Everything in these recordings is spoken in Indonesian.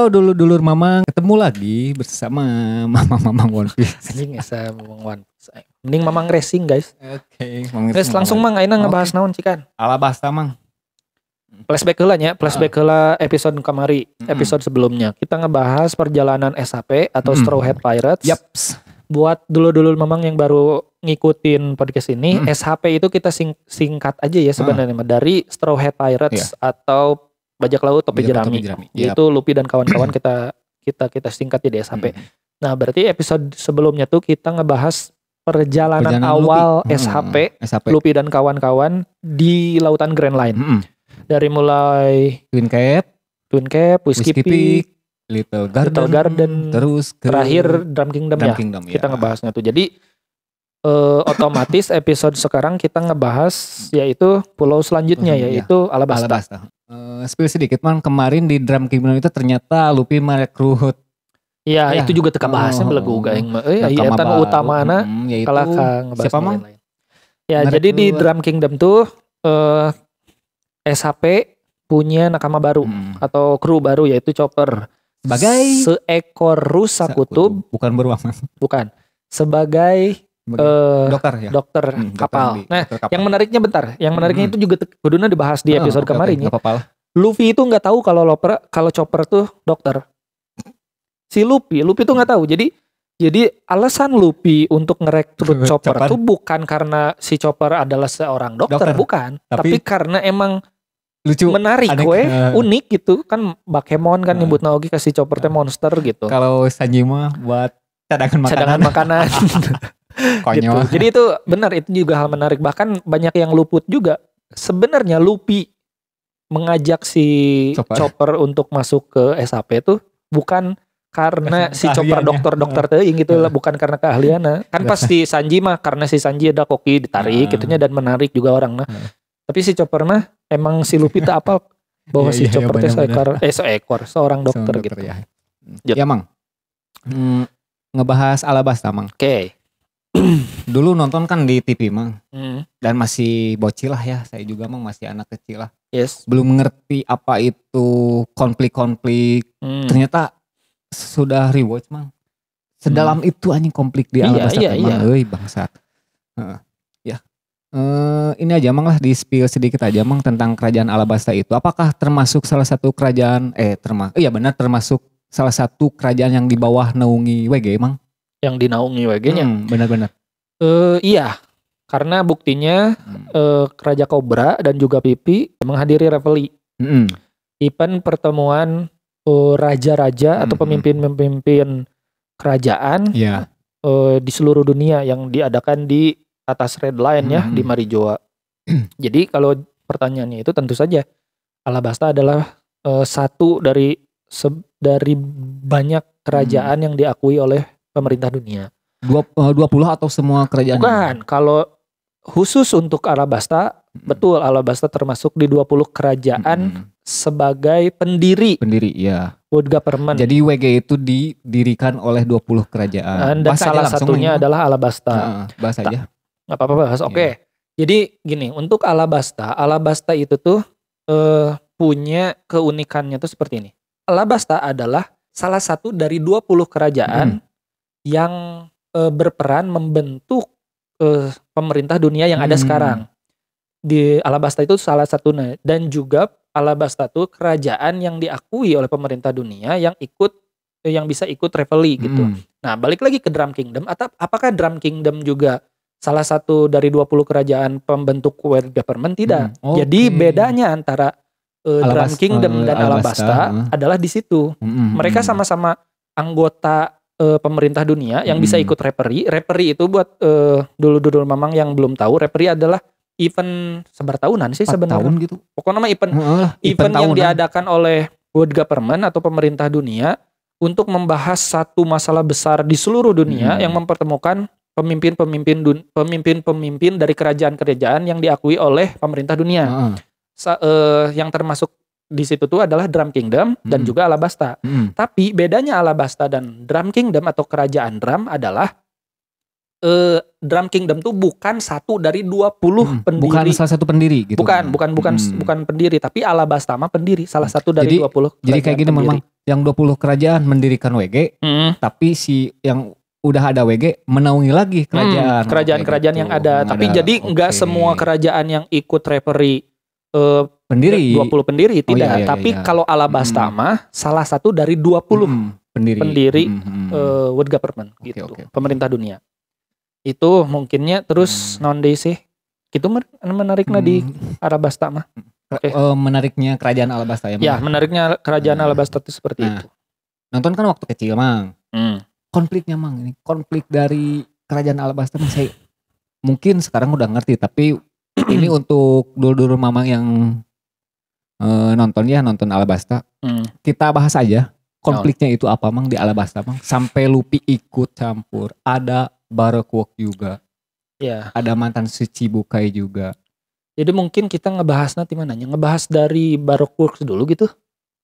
Halo dulur-dulur Mamang, ketemu lagi bersama Mamang One Piece. Anjing asa Mamang One Piece. Mending Mamang Racing guys. Oke, Guys langsung Mang ayeuna ngebahas naon cikan. Alabasta Mang. Flashback heula nya, flashback heula episode kamari, episode sebelumnya. Kita ngebahas perjalanan SHP atau Straw Hat Pirates. Yaps. Buat dulur-dulur Mamang yang baru ngikutin podcast ini, SHP itu kita singkat aja ya sebenarnya dari Straw Hat Pirates atau Bajak Laut Topi Jerami. Yaitu Luffy dan kawan-kawan kita singkat jadi SHP. Nah, berarti episode sebelumnya tuh kita ngebahas perjalanan awal SHP, Luffy dan kawan-kawan di lautan Grand Line. Dari mulai Twin Cap, Whiskey Peak, Little Garden, terus ke terakhir Drum Kingdom ya. Kita ngebahasnya tuh. Jadi otomatis episode sekarang kita ngebahas yaitu pulau selanjutnya yaitu Alabasta. Spill sedikit man, kemarin di Drum Kingdom itu ternyata Luffy merekrut. Ya, itu juga teka bahasnya belegu gaeng mah. Eta utamana kalah ngebahas siapa Mang? Ya, jadi di Drum Kingdom tuh SHP punya nakama baru atau kru baru yaitu Chopper. Sebagai seekor rusa kutub, bukan beruang. Bukan. Sebagai dokter kapal. Nah, yang menariknya yang menariknya itu juga kuduna dibahas di episode kemarin ya. Luffy itu nggak tahu kalau Chopper tuh dokter. Si Luffy tuh nggak tahu. Jadi alasan Luffy untuk ngerekrut Chopper tuh bukan karena si Chopper adalah seorang dokter. Bukan. Tapi karena emang lucu, menarik, unik gitu kan. Bakemon kan nyebut Naoki kasih Chopper teh monster gitu. Kalau Sanji mah buat cadangan makanan. Gitu. Jadi itu benar, itu juga hal menarik. Bahkan banyak yang luput juga. Sebenarnya Luffy mengajak si Chopper untuk masuk ke SHP tuh bukan karena si Chopper dokter teuing gitu, bukan karena keahliannya. Kan pasti Sanji mah karena si Sanji ada koki ditarik gitunya dan menarik juga orang. Tapi si Chopper mah emang si Luffy tak apa bahwa si Chopper teh seorang dokter gitu. Ya Mang. Ngebahas Alabasta Mang. Oke. Dulu nonton kan di TV Mang. Dan masih bocil lah ya. Saya juga Mang masih anak kecil lah. Yes. Belum mengerti apa itu konflik. Ternyata sudah rewatch Mang. Sedalam itu anjing konflik di Alabasta Mang. Euy bangsat. Ini aja Mang lah di spill sedikit aja Mang tentang kerajaan Alabasta itu. Apakah termasuk salah satu kerajaan termasuk salah satu kerajaan yang di bawah naungi WG Mang? Yang dinaungi WG-nya. Benar-benar. Iya. Karena buktinya Raja Cobra dan juga Pipi menghadiri reveille. Event pertemuan raja-raja atau pemimpin-pemimpin kerajaan di seluruh dunia yang diadakan di atas Red Line ya di Marijoa. Jadi kalau pertanyaannya itu tentu saja Alabasta adalah satu dari banyak kerajaan yang diakui oleh pemerintah dunia. 20 atau semua kerajaan? Bukan, kalau khusus untuk Alabasta, betul Alabasta termasuk di 20 kerajaan sebagai pendiri ya. World Government. Jadi WG itu didirikan oleh 20 kerajaan. Dan salah satunya adalah Alabasta. Bahas aja. Gak apa-apa bahas. Oke. Jadi gini, untuk Alabasta itu tuh punya keunikannya tuh seperti ini. Alabasta adalah salah satu dari 20 kerajaan yang berperan membentuk pemerintah dunia yang ada sekarang. Di Alabasta itu salah satunya, dan juga Alabasta itu kerajaan yang diakui oleh pemerintah dunia yang bisa ikut reveille gitu. Nah, balik lagi ke Drum Kingdom, atau apakah Drum Kingdom juga salah satu dari 20 kerajaan pembentuk world government? Tidak. Jadi bedanya antara Drum Kingdom dan Alabasta adalah di situ. Mereka sama-sama anggota pemerintah dunia yang bisa ikut reveille. Reveille itu buat dulu Mamang yang belum tahu, reveille adalah event sebar tahunan sih sebenarnya. Gitu. Pokoknya event yang diadakan oleh world government atau pemerintah dunia untuk membahas satu masalah besar di seluruh dunia yang mempertemukan pemimpin dari kerajaan-kerajaan yang diakui oleh pemerintah dunia. Yang termasuk di situ tuh adalah Drum Kingdom dan juga Alabasta. Tapi bedanya Alabasta dan Drum Kingdom atau kerajaan Drum adalah Drum Kingdom tuh bukan satu dari 20 pendiri. Bukan salah satu pendiri gitu. Bukan pendiri, tapi Alabasta mah pendiri, salah satu dari 20. Jadi kayak gini memang yang 20 kerajaan mendirikan WG, tapi si yang udah ada WG menaungi lagi kerajaan. Kerajaan-kerajaan gitu. yang ada. Tapi jadi nggak semua kerajaan yang ikut referee pendiri 20 pendiri tidak. iya, Tapi iya. kalau Alabasta mah salah satu dari 20 pendiri world government gitu. Oke. Pemerintah dunia. Itu mungkinnya terus non sih. Itu menariknya di Alabasta mah. Oke. Menariknya kerajaan Alabasta ya. Ya, menariknya kerajaan Alabasta itu seperti itu. Nonton kan waktu kecil, Mang. Konfliknya, Mang, ini konflik dari kerajaan Alabasta saya mungkin sekarang udah ngerti, tapi ini untuk dulu-dulu Mamang yang nonton Alabasta. Kita bahas aja konfliknya itu apa, Mang, di Alabasta, Mang. Sampai Luffy ikut campur, ada Baroque juga. Ya. Ada mantan Shichibukai juga. Jadi mungkin kita ngebahasnya di mananya? Ngebahas dari Baroque Works dulu gitu?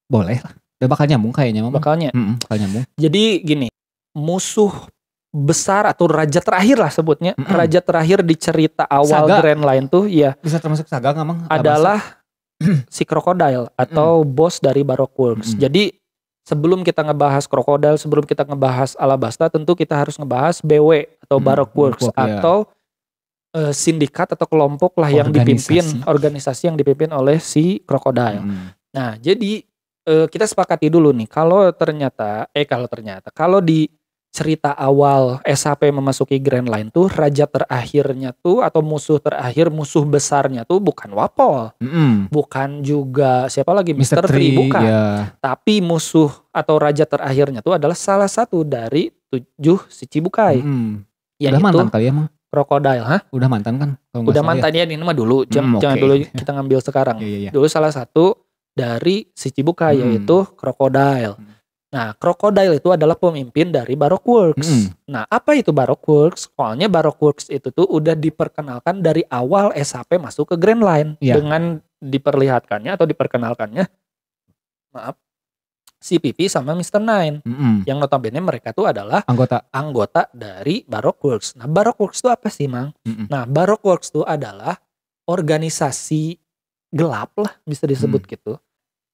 Boleh lah. Udah bakal nyambung kayaknya, Mamang. Bakal nyambung. Jadi gini, musuh besar atau raja terakhir lah sebutnya, raja terakhir di cerita awal Saga. Grand Line tuh ya Bisa termasuk Saga nggak, Mang? adalah si Crocodile atau bos dari Baroque Works. Jadi sebelum kita ngebahas Crocodile, sebelum kita ngebahas Alabasta, tentu kita harus ngebahas BW atau Baroque Works atau sindikat atau kelompok lah yang dipimpin, organisasi yang dipimpin oleh si Crocodile. Nah, jadi kita sepakati dulu nih, kalau di cerita awal SAP memasuki Grand Line tuh raja terakhirnya tuh atau musuh besarnya tuh bukan Wapol, bukan juga siapa lagi Mr. Tree, bukan. Tapi musuh atau raja terakhirnya tuh adalah salah satu dari 7 Shichibukai. Udah mantan kali ya, Mang? Crocodile, Udah mantan kan? Udah mantan ya, ini mah dulu, jangan dulu kita ngambil sekarang. Dulu salah satu dari Shichibukai yaitu Crocodile. Nah, Crocodile itu adalah pemimpin dari Baroque Works. Nah, apa itu Baroque Works? Soalnya Baroque Works itu tuh udah diperkenalkan dari awal SAP masuk ke Grand Line dengan diperkenalkannya si Pipi sama Mr. Nine. Yang notabene mereka tuh adalah anggota dari Baroque Works. Nah, Baroque Works itu apa sih, Mang? Nah, Baroque Works itu adalah organisasi gelap lah, bisa disebut gitu.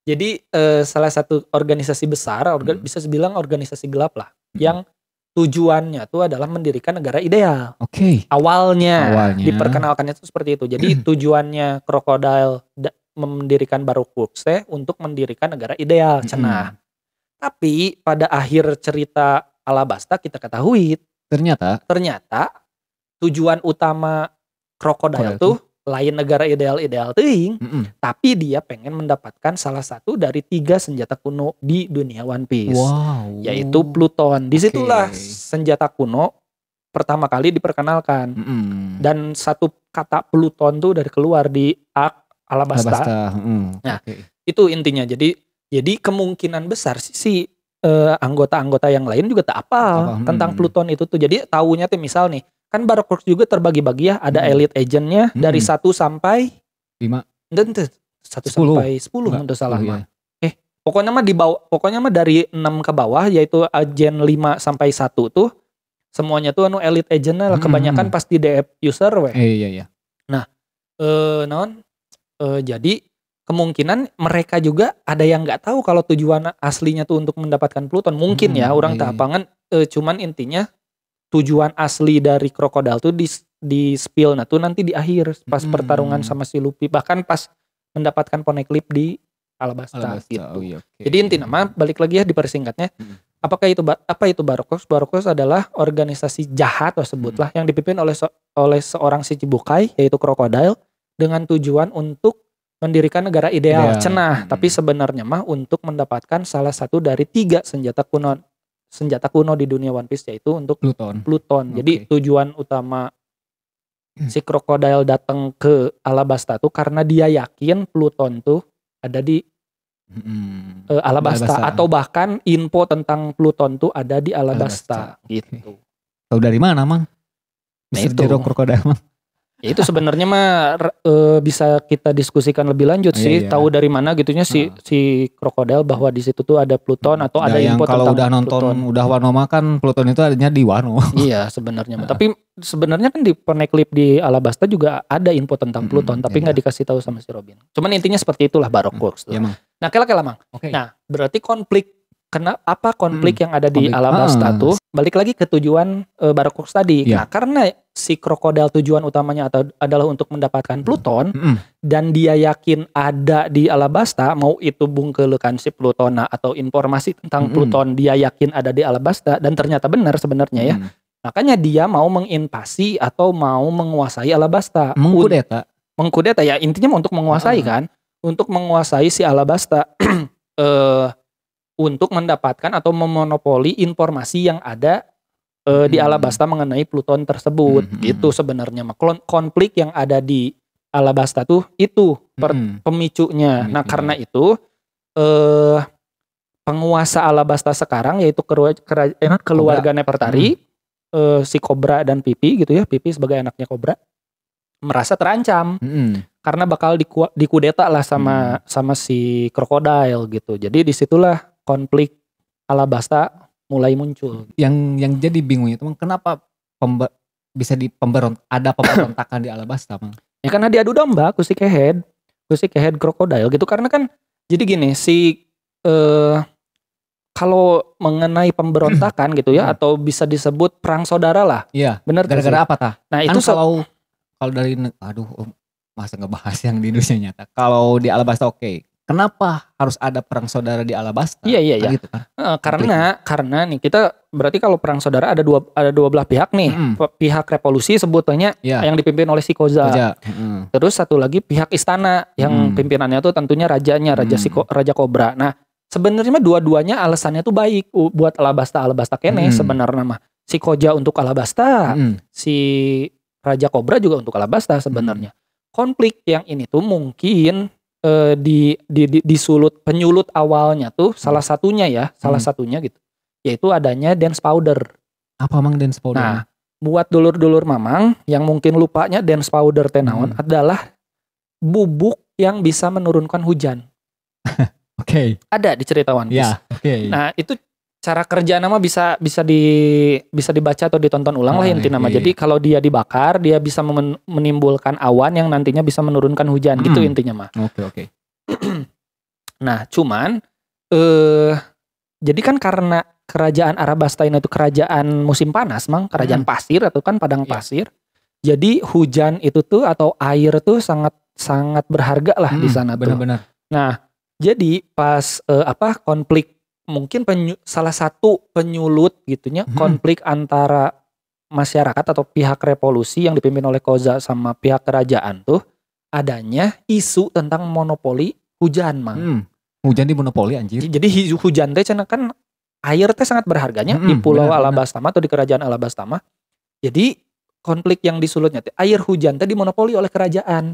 Jadi salah satu organisasi besar, bisa dibilang organisasi gelap lah, yang tujuannya tuh adalah mendirikan negara ideal. Awalnya diperkenalkannya itu seperti itu. Jadi tujuannya Crocodile mendirikan Baroque Works untuk mendirikan negara ideal, cenah. Tapi pada akhir cerita Alabasta kita ketahui ternyata tujuan utama Crocodile tuh lain negara ideal teuing, tapi dia pengen mendapatkan salah satu dari 3 senjata kuno di dunia One Piece, yaitu Pluton. Disitulah senjata kuno pertama kali diperkenalkan, dan satu kata Pluton tuh dari keluar di arc Alabasta. Nah, itu intinya. Jadi kemungkinan besar si anggota-anggota yang lain juga tak apa tentang Pluton itu tuh. Jadi taunya tuh misal nih, kan Baroque Works juga terbagi-bagi ya, ada elite agentnya dari 1 sampai 5. 1 sampai 10 untuk salah mah. Pokoknya mah dari 6 ke bawah, yaitu agen 5 sampai 1 tuh semuanya tuh elite agentnya lah, kebanyakan pasti DF user Iya. Nah, jadi kemungkinan mereka juga ada yang nggak tahu kalau tujuan aslinya tuh untuk mendapatkan Pluton. Mungkin ya orang tapangan, cuman intinya tujuan asli dari Crocodile tuh di spill tuh nanti di akhir pas pertarungan sama si Luffy, bahkan pas mendapatkan Poneglyph di Alabasta gitu. Jadi inti nama balik lagi ya dipersingkatnya. Apa itu Baroque Works? Baroque Works adalah organisasi jahat sebutlah yang dipimpin oleh seorang Shichibukai yaitu Crocodile dengan tujuan untuk mendirikan negara ideal cenah, tapi sebenarnya mah untuk mendapatkan salah satu dari 3 senjata kuno di dunia One Piece, yaitu untuk Pluton. Jadi tujuan utama si Crocodile datang ke Alabasta tuh karena dia yakin Pluton tuh ada di Alabasta, atau bahkan info tentang Pluton tuh ada di Alabasta gitu. Tahu dari mana, Mang? Bisa Zero Crocodile, Mang? Ya itu sebenarnya mah bisa kita diskusikan lebih lanjut sih. Tahu dari mana gitunya si Crocodile bahwa di situ tuh ada Pluton atau ada info tentang Pluton. Kalau udah nonton udah Wano mah kan Pluton itu adanya di Wano. Iya sebenarnya. Tapi sebenarnya kan di Poneglyph di Alabasta juga ada info tentang Pluton, tapi nggak dikasih tahu sama si Robin. Cuman intinya seperti itulah Baroque Works tuh. Nah, kela Mang. Nah, berarti konflik apa konflik yang ada di konflik. Alabasta tuh balik lagi ke tujuan Baroque tadi. Iya. Nah, karena si krokodil tujuan utamanya adalah untuk mendapatkan Pluton dan dia yakin ada di Alabasta, mau itu bungkeulekan si Plutona atau informasi tentang Pluton dia yakin ada di Alabasta dan ternyata benar sebenarnya ya. Makanya dia mau menginvasi atau mau menguasai Alabasta. Mengkudeta ya, intinya untuk menguasai kan, untuk menguasai si Alabasta. Untuk mendapatkan atau memonopoli informasi yang ada di Alabasta mengenai Pluton tersebut. Gitu sebenarnya. Konflik yang ada di Alabasta tuh itu pemicunya. Nah, karena itu penguasa Alabasta sekarang yaitu keluarga Nefertari, si Cobra dan Pipi gitu ya. Pipi sebagai anaknya Cobra merasa terancam. Karena bakal dikudeta lah sama si krokodil gitu. Jadi disitulah konflik Alabasta mulai muncul. Yang jadi bingung itu kenapa bisa ada pemberontakan di Alabasta, Mang? Ya karena diadu domba ku si Kehed krokodil gitu. Karena kan jadi gini, kalau mengenai pemberontakan gitu ya, atau bisa disebut perang saudara lah. Iya. Benar. Gara-gara apa tah? Nah, kan itu kalau dari masa ngebahas yang di Indonesia nyata. Kalau di Alabasta oke. Kenapa harus ada perang saudara di Alabasta? Iya. Gitu kan? Karena nih kita berarti kalau perang saudara ada dua belah pihak nih. Pihak revolusi sebutnya yang dipimpin oleh si Koza. Terus satu lagi pihak istana yang pimpinannya tuh tentunya rajanya, Raja Cobra. Nah, sebenarnya dua-duanya alasannya tuh baik buat Alabasta kene sebenarnya mah. Si Koja untuk Alabasta, si Raja Cobra juga untuk Alabasta sebenarnya. Konflik yang ini tuh mungkin penyulut awalnya tuh salah satunya gitu, yaitu adanya dance powder. Apa Mang dance powder? Nah, buat dulur-dulur Mamang yang mungkin lupanya dance powder tenawan adalah bubuk yang bisa menurunkan hujan. Oke. Ada di cerita One Piece. Nah, itu cara kerja nama bisa dibaca atau ditonton ulang lah inti nama. Jadi kalau dia dibakar, dia bisa menimbulkan awan yang nantinya bisa menurunkan hujan gitu intinya mah. Oke. Nah, cuman jadi kan karena kerajaan Arabasta itu kerajaan musim panas, Mang, kerajaan pasir atau kan padang pasir. Jadi hujan itu tuh atau air tuh sangat berharga lah di sana tuh. Benar-benar. Nah, jadi pas konflik mungkin salah satu penyulut gitunya konflik antara masyarakat atau pihak revolusi yang dipimpin oleh Koza sama pihak kerajaan tuh adanya isu tentang monopoli hujan, Mang. Hujan di monopoli anjir. Jadi hujan teh cenah kan air teh sangat berharganya di pulau Alabasta atau di kerajaan Alabasta. Jadi konflik yang disulutnya teh air hujan teh dimonopoli oleh kerajaan.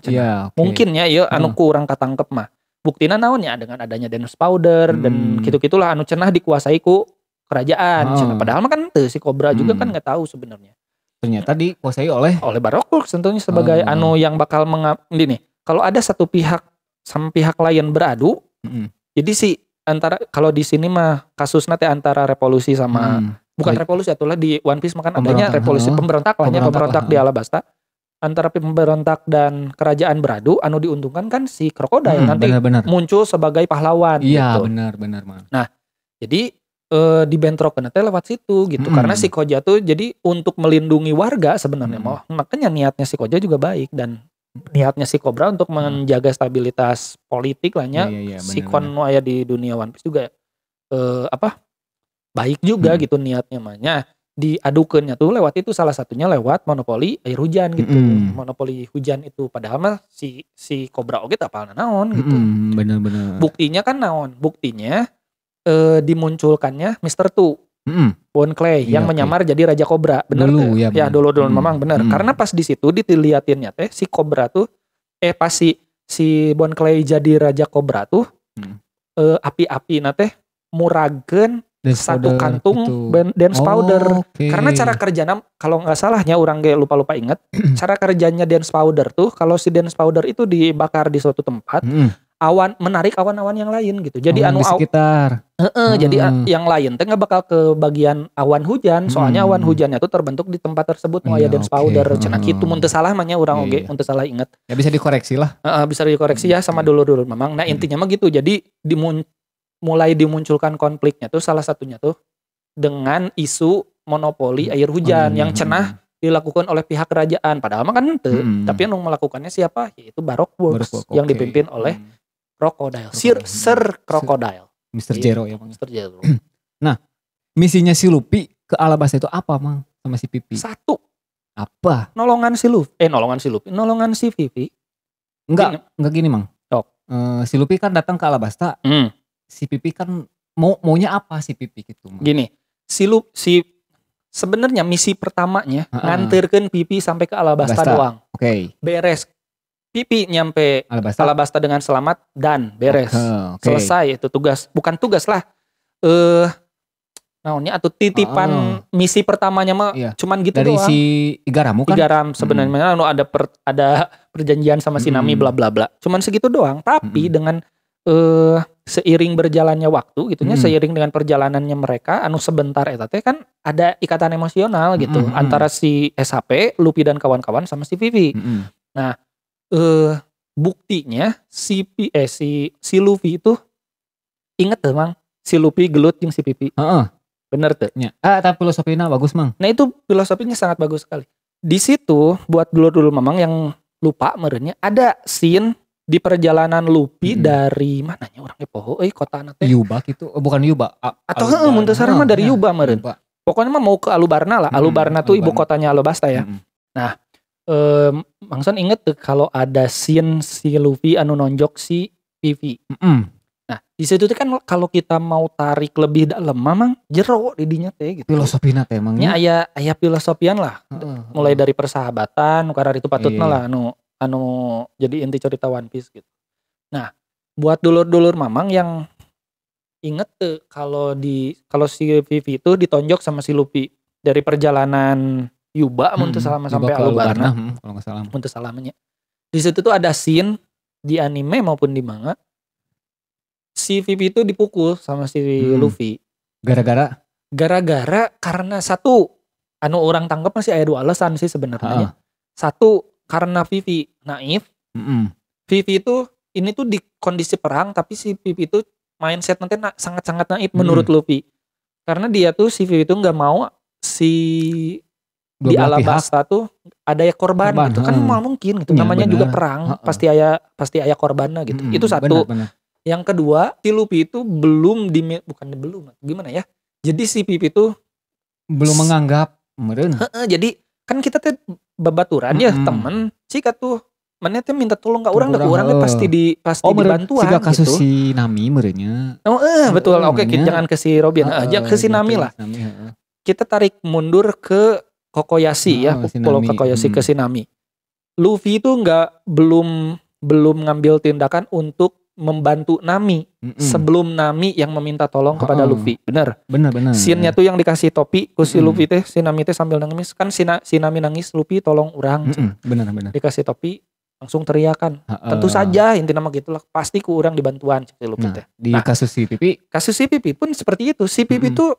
Mungkin ya ieu anu kurang katangkep mah. Buktina naonnya dengan adanya dance powder dan gitu-gitulah anu cenah dikuasai ku kerajaan. Padahal mah kan si Cobra juga kan nggak tahu sebenarnya. Ternyata dikuasai oleh Baroque tentunya sebagai anu yang bakal ini nih. Kalau ada satu pihak sama pihak lain beradu, jadi antara kalau di sini mah kasusnya teh antara revolusi sama bukan revolusi atulah di One Piece makan adanya revolusi pemberontak di Alabasta. Antara pemberontak dan kerajaan beradu, anu diuntungkan kan si krokodil nanti muncul sebagai pahlawan. Iya, gitu. benar. Nah, jadi dibentrokan teh lewat situ gitu. Karena si Koja tuh jadi untuk melindungi warga sebenarnya. Makanya niatnya si Koja juga baik dan niatnya si Cobra untuk menjaga stabilitas politik lahnya. Si Konoha ya di dunia One Piece juga baik juga gitu niatnya mahnya. Diadukannya tuh lewat itu salah satunya lewat monopoli air hujan gitu. Monopoli hujan itu padahal mah si Cobra oge teu apalna naon gitu. Benar. Buktinya kan naon? Buktinya dimunculkannya Mr. Tu. Bon Clay yang menyamar jadi Raja Cobra. Bener dulu, tuh? Ya dulu memang bener. Karena pas di situ diliatinnya teh si Cobra tuh pas si Bon Clay jadi Raja Cobra tuh api-api teh murageun satu kantung dance powder. Karena cara kerjanya kalau nggak salahnya orang gak lupa ingat cara kerjanya dance powder tuh kalau si dance powder itu dibakar di suatu tempat menarik awan-awan yang lain gitu. Jadi di sekitar. Jadi yang lain teh nggak bakal ke bagian awan hujan. Soalnya awan hujannya tuh terbentuk di tempat tersebut mau dance powder. Cenah kitu mun teu salah mah nya urang oge mun teu salah inget. Ya bisa dikoreksi lah. Bisa dikoreksi ya sama dulu memang. Nah intinya mah gitu. Jadi mulai dimunculkan konfliknya tuh salah satunya tuh dengan isu monopoli air hujan yang cenah dilakukan oleh pihak kerajaan. Padahal mah kan ente, tapi yang melakukannya siapa? Yaitu Baroque Works yang dipimpin oleh Crocodile, Sir Crocodile, Mr. Zero ya, Mang. Mr. Zero. Nah, misinya si Luffy ke Alabasta itu apa, Mang? Sama si Pipi? Satu, Apa? nolongan si Vivi. Enggak gini, Mang. Sok. Si Luffy kan datang ke Alabasta. Si Pipi kan maunya apa si Pipi gitu, Mang? Gini, sebenarnya misi pertamanya nganterkeun Pipi sampai ke Alabasta doang. Oke. Beres. Pipi nyampe Alabasta dengan selamat dan beres. Selesai itu tugas, bukan tugas lah. Naonnya atau titipan misi pertamanya mah cuman gitu dari doang. Si Igaramu kan? Igaram sebenarnya ada perjanjian sama si Nami bla bla bla. Cuman segitu doang, tapi dengan seiring berjalannya waktu gitunya, seiring dengan perjalanannya mereka anu sebentar eta teh kan ada ikatan emosional gitu antara si SHP, Luffy dan kawan-kawan sama si Vivi. Nah, buktinya si Luffy itu inget tuh, Mang, si Luffy gelut jeung si Pipi. Bener tuh. Tapi filosofinya bagus, Mang. Nah, itu filosofinya sangat bagus sekali. Di situ buat dulur-dulur Mamang yang lupa merenya ada scene di perjalanan Luffy dari mananya orangnya poho kota teh Yuba gitu, bukan Yuba atau mun teu sareng mah dari Yuba meureun. Pokoknya mah mau ke Alubarna lah. Alubarna tuh ibu kotanya Alabasta ya. Nah, Mangson inget tuh kalau ada scene si Luffy anu nonjok si Vivi. Nah, di situ tuh kan kalau kita mau tarik lebih dalam memang jero di dinya teh gitu. Filosofina teh emangnya aya filosofian lah. Mulai dari persahabatan, karena itu patutna lah anu jadi inti cerita One Piece gitu. Nah, buat dulur-dulur Mamang yang inget tuh kalau si Vivi itu ditonjok sama si Luffy dari perjalanan Yuba mun teu salah sampai Alubarna. Kalau enggak salah. Mun teu salamanya. Di situ tuh ada scene di anime maupun di manga. Si Vivi itu dipukul sama si Luffy. Gara-gara karena satu anu orang tangkap masih ada dua alasan sih sebenarnya. Satu karena Vivi naif. Vivi itu ini tuh di kondisi perang tapi si Vivi itu mindset nanti sangat-sangat naif menurut Luffy. Karena dia tuh si Vivi itu nggak mau si di Alabasta tuh ada ya korban gitu kan mal mungkin gitu. Namanya juga perang pasti aya korbannya gitu. Itu satu. Benar. Yang kedua, si Luffy itu gimana ya? Jadi si Pipi itu belum menganggap meureun. Jadi kan kita tuh babaturan ya temen. Cika tuh mana teh minta tolong ke orang, teh pasti dibantuan gitu. Kasus si Nami meureunnya. Betul. Oke, jangan ke si Robin aja, ke si Nami lah. Kita tarik mundur ke Kokoyashi ya, Pulau Kokoyashi ke si Nami. Luffy itu belum ngambil tindakan untuk membantu Nami sebelum Nami yang meminta tolong kepada Luffy. Benar. Scene-nya tuh yang dikasih topi ku si Luffy teh, si Nami teh sambil nangis kan si Nami nangis, Luffy tolong urang. Benar. Dikasih topi langsung teriakan. Tentu saja inti nama gitulah, pasti ku urang dibantuan si Luffy teh. Di kasus si Pipi pun seperti itu. Si Pipi tuh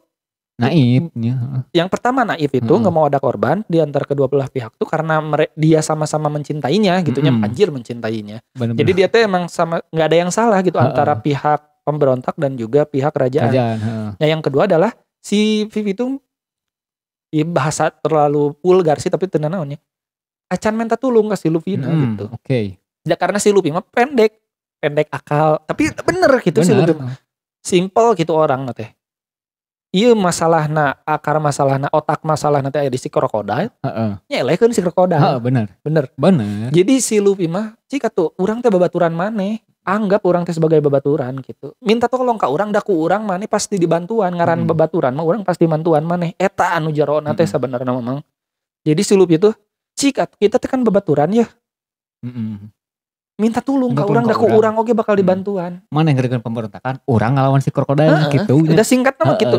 naifnya. Yang pertama naif itu nggak mau ada korban di antara kedua belah pihak tuh karena dia sama-sama mencintainya gitunya, anjir mencintainya. Bener. Jadi dia tuh emang sama, nggak ada yang salah gitu antara pihak pemberontak dan juga pihak kerajaan. Nah, yang kedua adalah si Vivi itu bahasa terlalu vulgar sih tapi tenan naonnya. Acan minta tulung ke si Luffy gitu. Oke. Ya, karena si Luffy mah pendek akal, tapi bener gitu si Luffy. Simple gitu orang teh. Iya akar masalahna otak masalahna teh aya di si Crocodile. Nyelehkeun si Crocodile. Bener. Jadi si Luffy mah cika tuh urang teh babaturan maneh. Anggap urang teh sebagai babaturan gitu. Minta tolong ka urang da ku urang maneh pasti dibantuan, ngaran babaturan mah urang pasti bantuan maneh. Eta anu jarona teh sabenerna memang. Jadi si Luffy tuh cika kita teh kan babaturan ya. Minta tulung ka urang da ku urang oge bakal dibantuan. Mana yang gerakan pemberontakan? Urang ngalawan si Crocodile gitu. Udah singkat nama gitu.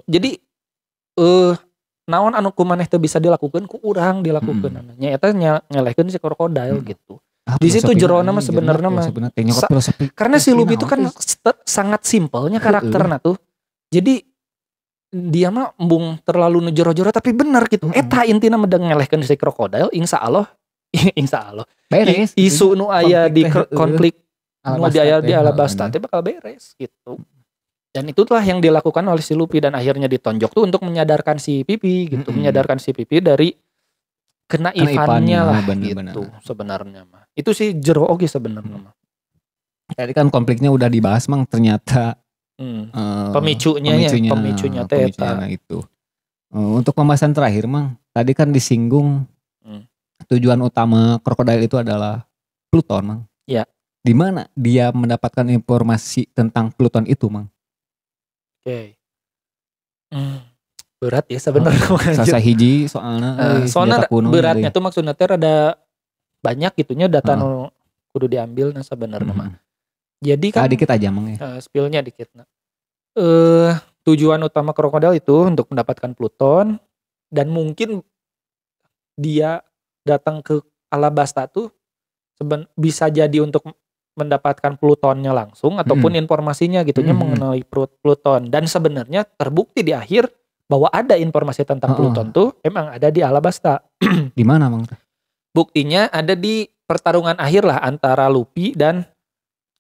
Jadi naon anu ku maneh teu bisa dilakukeun ku urang dilakukeun. Nya eta nyelehkeun si Crocodile gitu. Di situ jerona mah sebenarnya mah karena si Luffy itu kan sangat simpelnya karakterna tuh. Jadi dia mah embung terlalu nujoro-joro tapi bener gitu. Eta intina medang ngelehkeun si Crocodile insya Allah beres. Isu nu aya di konflik nu di Alabasta teh bakal beres gitu. Dan itulah yang dilakukan oleh si Luffy dan akhirnya ditonjok tuh untuk menyadarkan si Pipi gitu, menyadarkan si Pipi dari kenaifannya lah bener-bener. gitu sebenarnya mah. Itu sih jero oge sebenarnya mah. Tadi kan konfliknya udah dibahas Mang, ternyata Pemicunya teh eta. Nah itu. Untuk pembahasan terakhir Mang, tadi kan disinggung tujuan utama krokodil itu adalah Pluton Mang. Ya. Di mana dia mendapatkan informasi tentang Pluton itu Mang? Oke. Berat ya sebenarnya. Sasa hiji soalnya soalnya beratnya tuh maksudnya teh ada banyak gitunya data nu kudu diambil nah sebenarnya mah. Jadi kan dikit aja Mang ya. Spillnya dikit nah. Tujuan utama krokodil itu untuk mendapatkan Pluton dan mungkin dia datang ke Alabasta tuh bisa jadi untuk mendapatkan Plutonnya langsung ataupun informasinya gitunya mengenai Pluton dan sebenarnya terbukti di akhir bahwa ada informasi tentang Pluton tuh emang ada di Alabasta. Di mana Mang? Buktinya ada di pertarungan akhir lah antara Luffy dan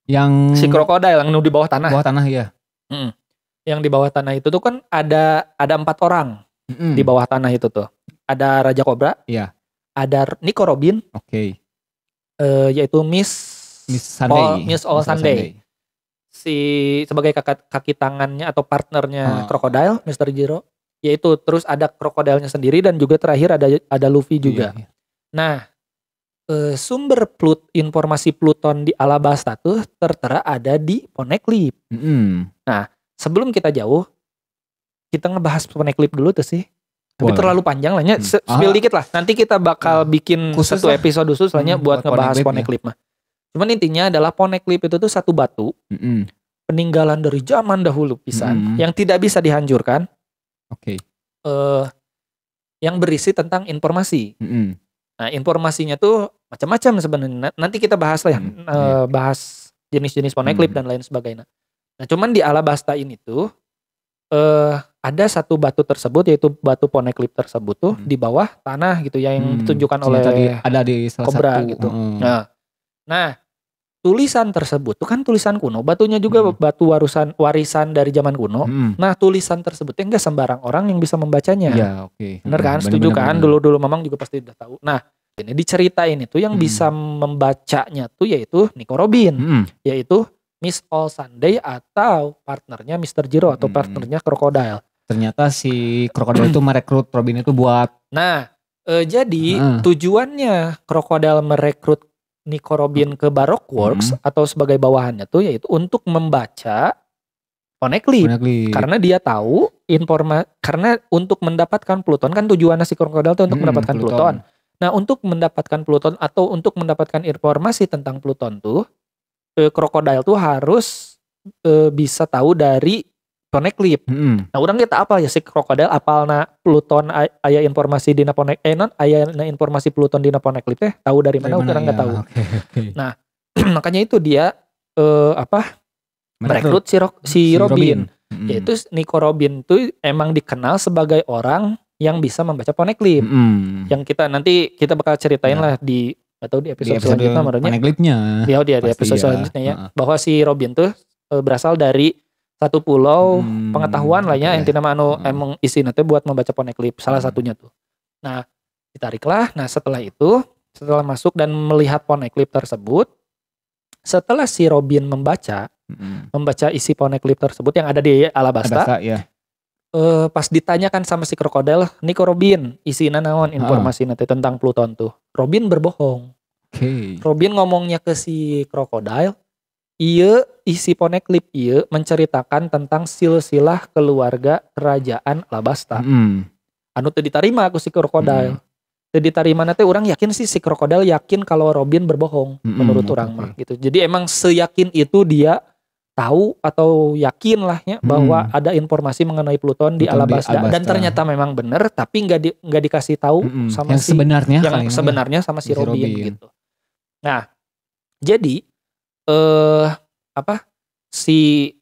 yang si krokodil yang di bawah tanah. Bawah tanah ya. Yang di bawah tanah itu tuh kan ada 4 orang di bawah tanah itu tuh. Ada Raja Cobra. Iya. Ada Nico Robin. Oke. Yaitu Miss All Sunday. Si sebagai kaki tangannya atau partnernya krokodil, Mr. Zero. Yaitu terus ada krokodilnya sendiri dan juga terakhir ada Luffy juga. Iya. Nah, sumber informasi Pluton di Alabasta tuh tertera ada di Poneglyph. Nah, sebelum kita jauh, kita ngebahas Poneglyph dulu tuh sih. Tapi terlalu panjang lah ya, spill dikit lah. Nanti kita bakal bikin satu episode khusus lah buat ngebahas Poneglyph mah. Cuman intinya adalah Poneglyph itu tuh satu batu peninggalan dari zaman dahulu pisan yang tidak bisa dihancurkan. Oke. Yang berisi tentang informasi. Nah, informasinya tuh macam-macam sebenarnya. Nanti kita bahas lah ya, bahas jenis-jenis Poneglyph dan lain sebagainya. Nah, cuman di Alabasta ini tuh ada satu batu tersebut yaitu batu Poneglyph tersebut tuh di bawah tanah gitu ya yang ditunjukkan oleh ada di salah Cobra satu gitu. Nah, tulisan tersebut tuh kan tulisan kuno, batunya juga batu warisan dari zaman kuno. Nah, tulisan tersebut enggak sembarang orang yang bisa membacanya. Iya, oke. Bener kan? Setuju kan? Dulu-dulu Mamang juga pasti udah tahu. Nah, ini diceritain itu yang bisa membacanya tuh yaitu Nico Robin, yaitu Miss All Sunday atau partnernya Mr. Zero atau partnernya krokodil. Ternyata si krokodil itu merekrut Robin itu buat. Nah, jadi tujuannya krokodil merekrut Nico Robin ke Baroque Works atau sebagai bawahannya tuh yaitu untuk membaca Poneglyph. Karena dia tahu karena untuk mendapatkan Pluton kan tujuannya si krokodil itu untuk mendapatkan Pluton. Nah, untuk mendapatkan Pluton atau untuk mendapatkan informasi tentang Pluton tuh krokodil tuh harus bisa tahu dari Poneglyph. Nah, orang kita apa ya si krokodil apalna Pluton aya informasi dina informasi Pluton dina Poneglyph teh tahu dari mana orang enggak tahu. Okay. Nah, makanya itu dia merekrut si Robin. Yaitu Nico Robin tuh emang dikenal sebagai orang yang bisa membaca Poneglyph. Yang nanti kita bakal ceritain lah di episode selanjutnya Poneglyphnya. Dia di episode selanjutnya ya. Bahwa si Robin tuh berasal dari satu pulau pengetahuan lah ya, intinya emang isinya tuh buat membaca Poneglyph salah satunya tuh. Nah, ditariklah. Nah, setelah masuk dan melihat Poneglyph tersebut, setelah si Robin membaca isi Poneglyph tersebut yang ada di Alabasta, pas ditanyakan sama si krokodil, Nico Robin, isinya naon informasi nanti tentang Pluton tuh. Robin berbohong. Robin ngomongnya ke si krokodil, isi Poneglyph menceritakan tentang silsilah keluarga kerajaan Alabasta. Anu teu diterima aku si krokodil. Teu diterima nanti orang yakin sih si krokodil yakin kalau Robin berbohong menurut orang mah gitu. Jadi emang seyakin itu dia tahu atau yakin lah ya bahwa ada informasi mengenai Pluton di Alabasta dan ternyata memang benar tapi nggak dikasih tahu sama yang sebenarnya sama si Robin gitu. Nah, jadi si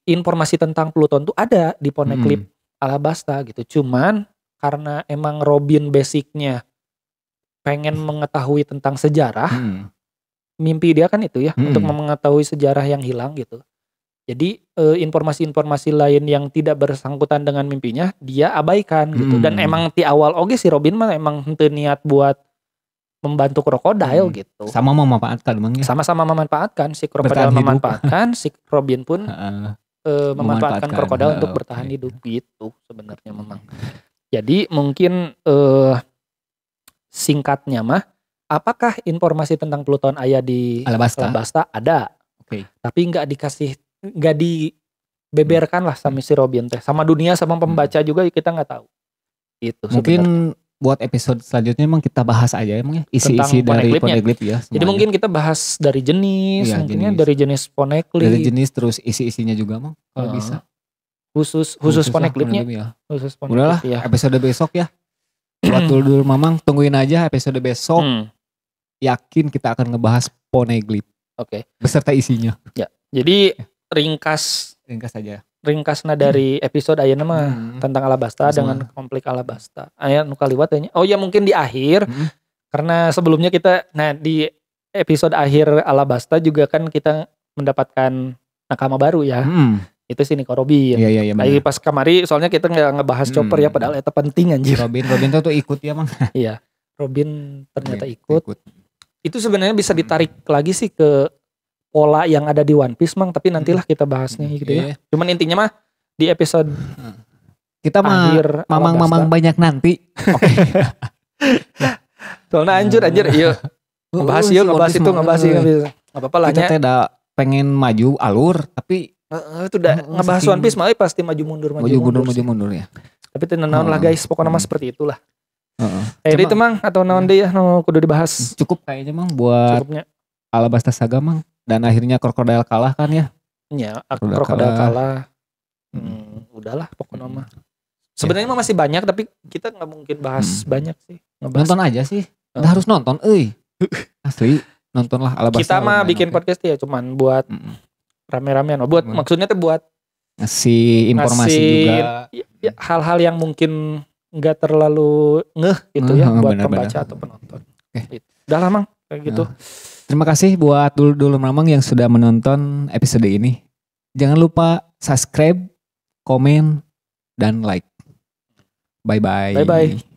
informasi tentang Pluton tuh ada di Poneglyph Alabasta gitu. Cuman karena emang Robin basicnya pengen mengetahui tentang sejarah, mimpi dia kan itu ya untuk mengetahui sejarah yang hilang gitu. Jadi informasi-informasi lain yang tidak bersangkutan dengan mimpinya dia abaikan gitu. Dan emang di awal oge si Robin mah emang henteu niat buat membantu krokodil gitu. Sama memanfaatkan emang ya. Sama-sama memanfaatkan, si krokodil memanfaatkan, si Robin pun memanfaatkan krokodil untuk bertahan hidup gitu sebenarnya memang. Jadi mungkin singkatnya mah, apakah informasi tentang Pluton aya di Alabasta? Ada. Tapi nggak dibeberkan lah sama si Robin teh. Sama dunia, sama pembaca juga kita nggak tahu. Itu mungkin sebenernya. Buat episode selanjutnya emang kita bahas aja emang ya isi-isi dari Poneglyph ya. Semuanya. Jadi mungkin kita bahas dari jenis, mungkinnya dari jenis Poneglyph. Dari jenis terus isi-isinya juga emang kalau bisa. Khusus Poneglyphnya. Ya. Khusus Poneglyph. Udahlah ya. Episode besok ya. Buat dulu Mamang tungguin aja episode besok. Yakin kita akan ngebahas Poneglyph. Beserta isinya. Ya. Jadi ringkas aja. Ringkasnya dari episode ayeuna mah tentang Alabasta dengan konflik Alabasta. Aya nu kaliwat nya. Oh ya mungkin di akhir karena sebelumnya kita di episode akhir Alabasta juga kan kita mendapatkan nakama baru ya. Itu si Nico Robin. Iya. Lagi pas kamari soalnya kita nggak ngebahas Chopper ya padahal itu penting anjir. Robin tuh ikut ya Mang. Iya. Robin ternyata ikut. Itu sebenarnya bisa ditarik lagi sih ke pola yang ada di One Piece Mang, tapi nantilah kita bahasnya gitu ya. Cuman intinya mah di episode kita mah mamang banyak nanti. Soalnya anjir iya. Ngebahas itu. Enggak apa-apa lah nya. Kita udah pengen maju alur tapi itu udah ngebahas One Piece mah pasti maju mundur ya. Tapi tenan lah guys, pokoknya mah seperti itulah. Jadi itu Mang atau naon deui ya kudu dibahas. Cukup kayaknya Mang buat Alabasta Saga Mang. Dan akhirnya krokodil kalah kan ya? Iya, krokodil kalah. Udahlah pokoknya mah. Sebenarnya mah masih banyak tapi kita nggak mungkin bahas banyak sih. Nonton aja sih. Kita harus nonton, asli nontonlah Alabasta. Kita mah bikin podcast ya cuman buat rame-ramean. Buat maksudnya tuh buat ngasih informasi juga. Ya, hal-hal yang mungkin nggak terlalu ngeh gitu ya buat pembaca atau penonton. Udah lah Mang kayak gitu. Terima kasih buat dulu Mamang yang sudah menonton episode ini. Jangan lupa subscribe, komen, dan like. Bye-bye. Bye-bye.